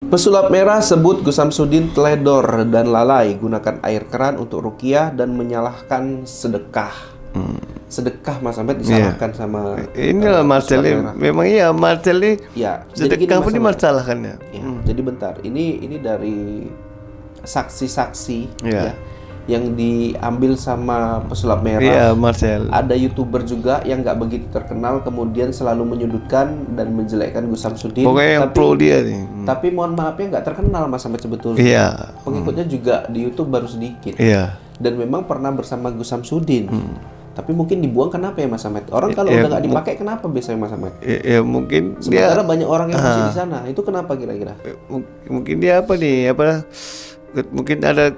Pesulap merah sebut Gus Samsudin teledor dan lalai gunakan air keran untuk ruqyah dan menyalahkan sedekah. Sedekah Mas Ahmed disalahkan sama inilah Marcel pesulap merah. memang iya Marcel ini Ya, jadi gini, sedekah Mas pun Ahmed. dimasalahkannya. Ya, jadi bentar. Ini dari saksi-saksi Ya. ya, yang diambil sama pesulap merah. Iya Marcel. Ada YouTuber juga yang nggak begitu terkenal kemudian selalu menyudutkan dan menjelekkan Gus Samsudin. Pokoknya yang pro dia nih. Tapi mohon maafnya nggak terkenal Mas Ahmed sebetulnya. Iya. Pengikutnya juga di YouTube baru sedikit. Iya. Dan memang pernah bersama Gus Samsudin. Tapi mungkin dibuang kenapa ya Mas Ahmed? Orang kalau udah nggak dipakai kenapa biasanya Mas Ahmed? Ya, mungkin Sementara dia banyak orang yang masih di sana. Itu kenapa kira-kira? mungkin dia apa nih mungkin ada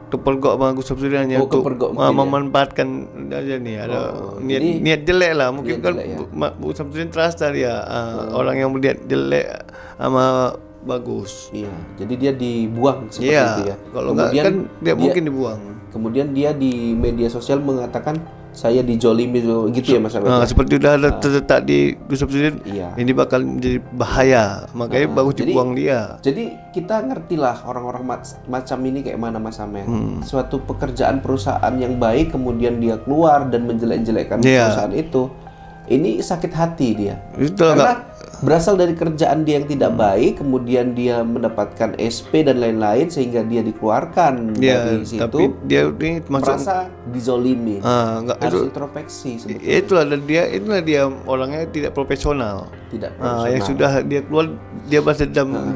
kepergok sama Gus Samsudin hanya Oh, untuk kepergok mungkin ya. memanfaatkan aja nih ada jadi niat jelek lah mungkin niat kan jelek ya. Gus Samsudin terasa dia orang yang melihat jelek sama bagus. Iya, jadi dia dibuang seperti Iya, itu ya. kalau enggak kan dia mungkin dibuang. Kemudian dia di media sosial mengatakan saya dijolimi gitu ya Mas Ahmed. Nah, seperti udah ada terletak di Gus Samsudin, Iya. ini bakal menjadi bahaya, makanya bagus jadi- dibuang dia. Jadi kita ngertilah orang-orang macam ini kayak mana Mas Ahmed. Suatu pekerjaan perusahaan yang baik kemudian dia keluar dan menjelek-jelekkan Iya. perusahaan itu. Ini sakit hati dia. Itu Karena berasal dari kerjaan dia yang tidak baik, kemudian dia mendapatkan SP dan lain-lain sehingga dia dikeluarkan ya, dari situ, tapi dia ini masuk merasa dizolimi. enggak itu Harus introspeksi sebetulnya. itulah dia orangnya tidak profesional. Tidak Yang sudah dia keluar dia masih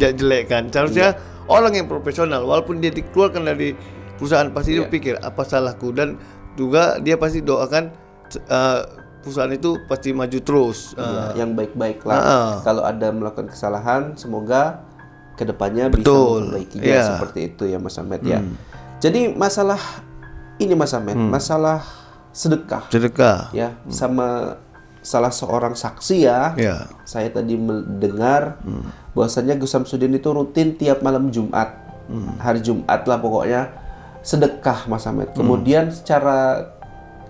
jelekkan. Seharusnya orang yang profesional walaupun dia dikeluarkan dari perusahaan pasti dia pikir apa salahku dan juga dia pasti doakan perusahaan itu pasti maju terus. Iya, yang baik-baik lah. Kalau ada melakukan kesalahan, semoga kedepannya bisa Betul. memperbaikinya Iya. seperti itu ya Mas Ahmed ya. Jadi masalah ini Mas Ahmed, masalah sedekah Sedekah. ya sama salah seorang saksi ya. Ya. Saya tadi mendengar bahwasanya Gus Samsudin itu rutin tiap malam Jumat, hari Jumat lah pokoknya sedekah Mas Ahmed. Kemudian secara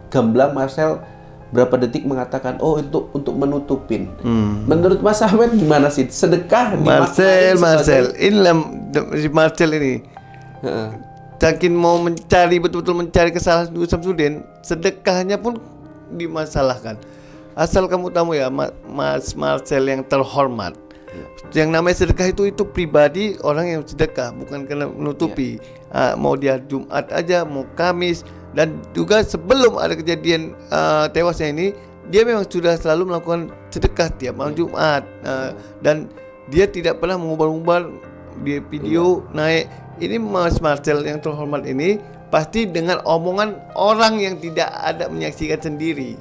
gamblang Marcel berapa detik mengatakan untuk menutupin. Menurut Mas Ahmed gimana sih sedekah dimaknai Marcel, inilah si Marcel ini. Heeh. Saking mau betul-betul mencari kesalahan Gus Samsudin, sedekahnya pun dimasalahkan. Asal kamu tahu ya, Mas Marcel yang terhormat. Yang namanya sedekah itu pribadi orang yang sedekah, bukan karena menutupi. Mau dia Jumat aja, mau Kamis, dan juga sebelum ada kejadian tewasnya ini, dia memang sudah selalu melakukan sedekah tiap malam Jumat, dan dia tidak pernah mengubah-ubah di video naik. Ini Mas Marcel yang terhormat ini pasti dengan omongan orang yang tidak ada menyaksikan sendiri.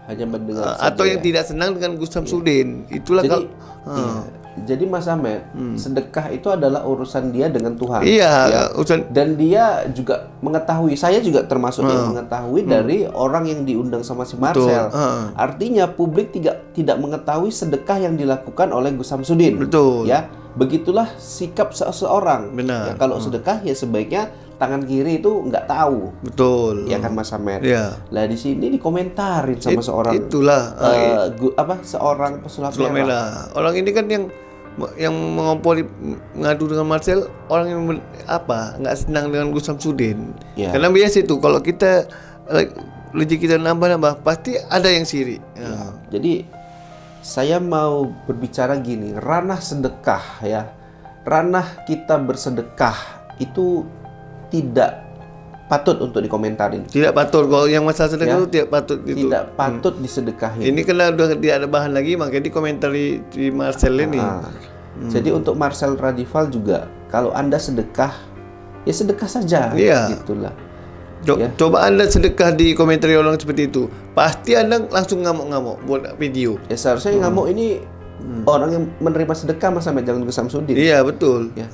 Hanya mendengar Atau saja yang ya. tidak senang dengan Gus Samsudin. Itulah Jadi, kalau iya. Jadi Mas Ahmed, sedekah itu adalah urusan dia dengan Tuhan. iya, ya. urusan Dan dia juga mengetahui, saya juga termasuk yang mengetahui dari orang yang diundang sama si Marcel. Artinya publik tidak mengetahui sedekah yang dilakukan oleh Gus Samsudin. Betul. Ya, begitulah sikap seseorang. Benar. Ya, kalau sedekah ya sebaiknya tangan kiri itu nggak tahu. betul. Ya kan Mas Ahmed. Iya. Lah di sini dikomentarin sama seorang Itulah seorang pesulap Sulap merah. Merah. Orang ini kan yang mengompori ngadu dengan Marcel, orang yang nggak senang dengan Gus Samsudin. Ya. Karena biasa itu kalau kita rezeki kita nambah pasti ada yang sirik. Jadi saya mau berbicara gini, ranah sedekah ya, ranah kita bersedekah itu tidak patut untuk dikomentarin, Tidak patut kalau yang masalah sedekah Ya. itu tidak patut gitu. tidak patut disedekahin. Ini karena udah tidak ada bahan lagi makanya dikomentari di Marcel ini. Jadi untuk Marcel Radival juga, kalau Anda sedekah, ya sedekah saja, Iya. gitulah. Coba Anda sedekah di komentari orang seperti itu, pasti Anda langsung ngamuk-ngamuk buat video. Ya seharusnya yang ngamuk ini orang yang menerima sedekah Mas Ahmed, jangan Gus Samsudin. Iya betul. Ya.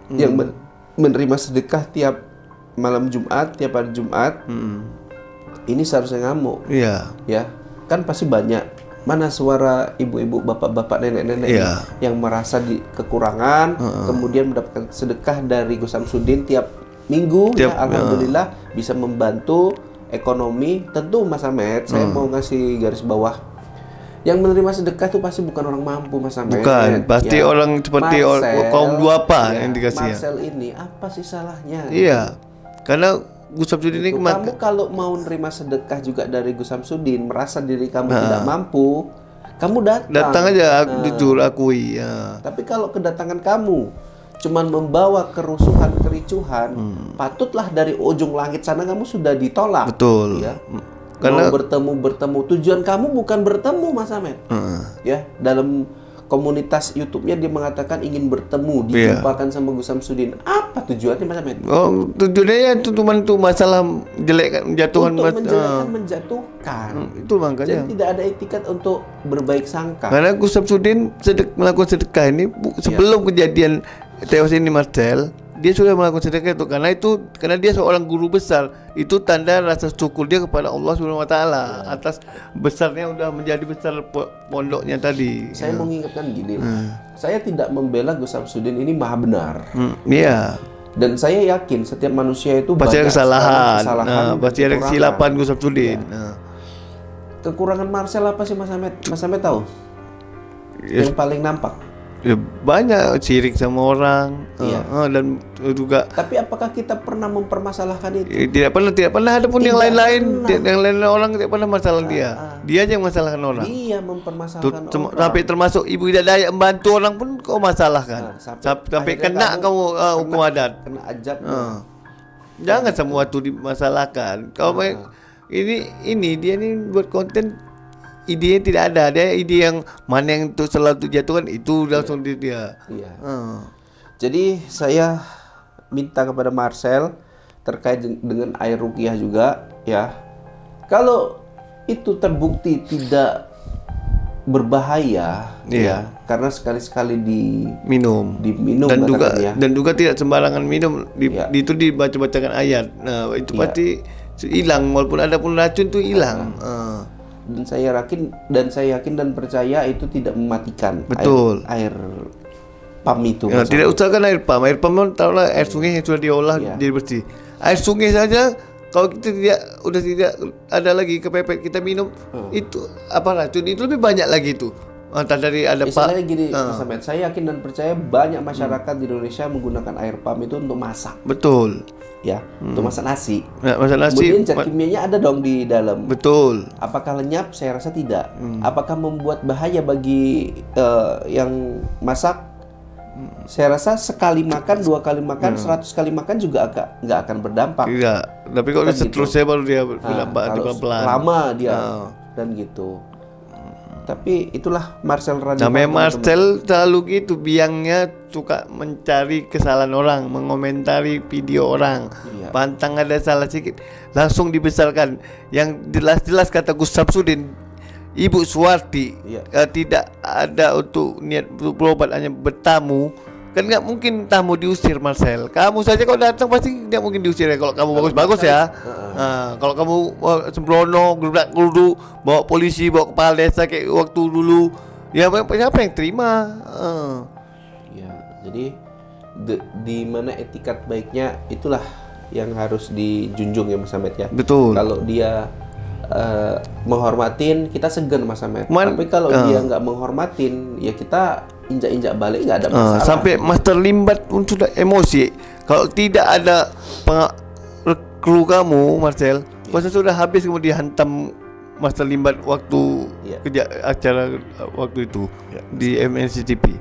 Yang menerima sedekah tiap malam Jumat, tiap hari Jumat, ini seharusnya ngamuk. Iya. Ya, kan pasti banyak. Mana suara ibu-ibu, bapak-bapak, nenek-nenek Iya. yang merasa kekurangan, kemudian mendapatkan sedekah dari Gus Samsudin tiap minggu. Ya, alhamdulillah bisa membantu ekonomi. Tentu Mas Ahmed, saya mau ngasih garis bawah. Yang menerima sedekah itu pasti bukan orang mampu, Mas Ahmed. Bukan, pasti orang seperti kaum duafa yang dikasih. Marcel ini apa sih salahnya? Iya, karena Gus Samsudin ini kamu kalau mau nerima sedekah juga dari Gus Samsudin, merasa diri kamu tidak mampu, kamu datang aja, jujur akui. Ya. Tapi kalau kedatangan kamu cuman membawa kerusuhan, kericuhan, patutlah dari ujung langit sana kamu sudah ditolak. Betul. Ya. Karena mau bertemu, tujuan kamu bukan bertemu, Mas Ahmed. Ya, dalam komunitas YouTube-nya dia mengatakan ingin bertemu, dijumpakan sama Gus Samsudin. Apa tujuannya, Mas Ahmed? Oh, tujuannya ya itu cuma itu masalah menjelekkan, menjatuhkan, untuk menjatuhkan. Itu makanya. Jadi tidak ada etikat untuk berbaik sangka. Karena Gus Samsudin melakukan sedekah ini sebelum kejadian tewas ini Marcel, dia sudah melakukan sedekah itu karena dia seorang guru besar. Itu tanda rasa syukur dia kepada Allah Subhanahu wa taala atas besarnya udah menjadi besar pondoknya tadi. Saya mau mengingatkan gini, saya tidak membela Gus Samsudin ini maha benar. Iya. Dan saya yakin setiap manusia itu pasti ada kesalahan. Pasti ada kekurangan. kesilapan Gus Samsudin. Kekurangan Marcel apa sih, Mas Ahmed? Mas Ahmed tahu? Yang paling nampak? Ya, banyak sirik sama orang, dan juga. Tapi apakah kita pernah mempermasalahkan itu? Tidak pernah. Ada pun yang lain-lain orang tidak pernah masalah dia. Dia aja yang masalahkan orang. Dia mempermasalahkan orang. Sampai termasuk ibu tidak membantu orang pun kau masalahkan. Sampai kena kamu hukum adat. Kena ajab. Jangan semua itu dimasalahkan. Kalau ini dia ini buat konten. Ide tidak ada, ide yang mana yang itu selalu jatuhkan itu langsung dia. Iya. Jadi saya minta kepada Marcel terkait dengan air ruqyah juga, ya. Kalau itu terbukti tidak berbahaya, ya, karena sekali-sekali diminum dan juga tidak sembarangan minum. Itu dibaca-bacakan ayat. Nah, itu pasti hilang walaupun ada pun racun itu hilang. Dan saya yakin dan percaya itu tidak mematikan. Betul. Air pam itu. Ya, tidak usah kan air pam. Air pam taruhlah air sungai yang sudah diolah jadi bersih. Air sungai saja kalau kita udah tidak ada lagi kepepet kita minum itu apa racun itu lebih banyak lagi itu. Entah dari ada Misalnya gini, Mas Ahmed, saya yakin dan percaya banyak masyarakat di Indonesia menggunakan air pam itu untuk masak. Betul. Ya, untuk masak nasi. Masak nasi. Kemudian zat kimianya ada dong di dalam. Betul. Apakah lenyap? Saya rasa tidak. Apakah membuat bahaya bagi yang masak? Saya rasa sekali makan, 2 kali makan, 100 kali makan juga nggak akan berdampak. Iya. Tapi kalau seterusnya baru dia berdampak pelan-pelan. Lama dia dan gitu. Tapi itulah Marcel Raditya. Namanya Marcel selalu gitu, biangnya suka mencari kesalahan orang, mengomentari video orang. Pantang ada salah sedikit, langsung dibesarkan. Yang jelas-jelas kata Gus Samsudin, Ibu Suwarti tidak ada untuk niat berobat, hanya bertamu. Kan nggak mungkin tamu diusir, Marcel. Kamu saja kalau datang pasti tidak mungkin diusir ya. Kalau kamu bagus-bagus ya. Kalau kamu sembrono, gerudak-geruduk, bawa polisi, bawa kepala desa kayak waktu dulu, ya siapa yang terima? Ya, jadi di mana etikat baiknya itulah yang harus dijunjung ya, Mas Ahmed ya. Betul. Kalau dia menghormatin, kita segan, Mas Ahmed. Tapi kalau dia nggak menghormatin, ya kita injak-injak balik, nggak ada masalah. Sampai Mas terlibat pun sudah emosi. Kalau tidak ada kru kamu, Marcel, masa sudah habis kemudian hantam Mas terlibat waktu acara waktu itu di MNC TV.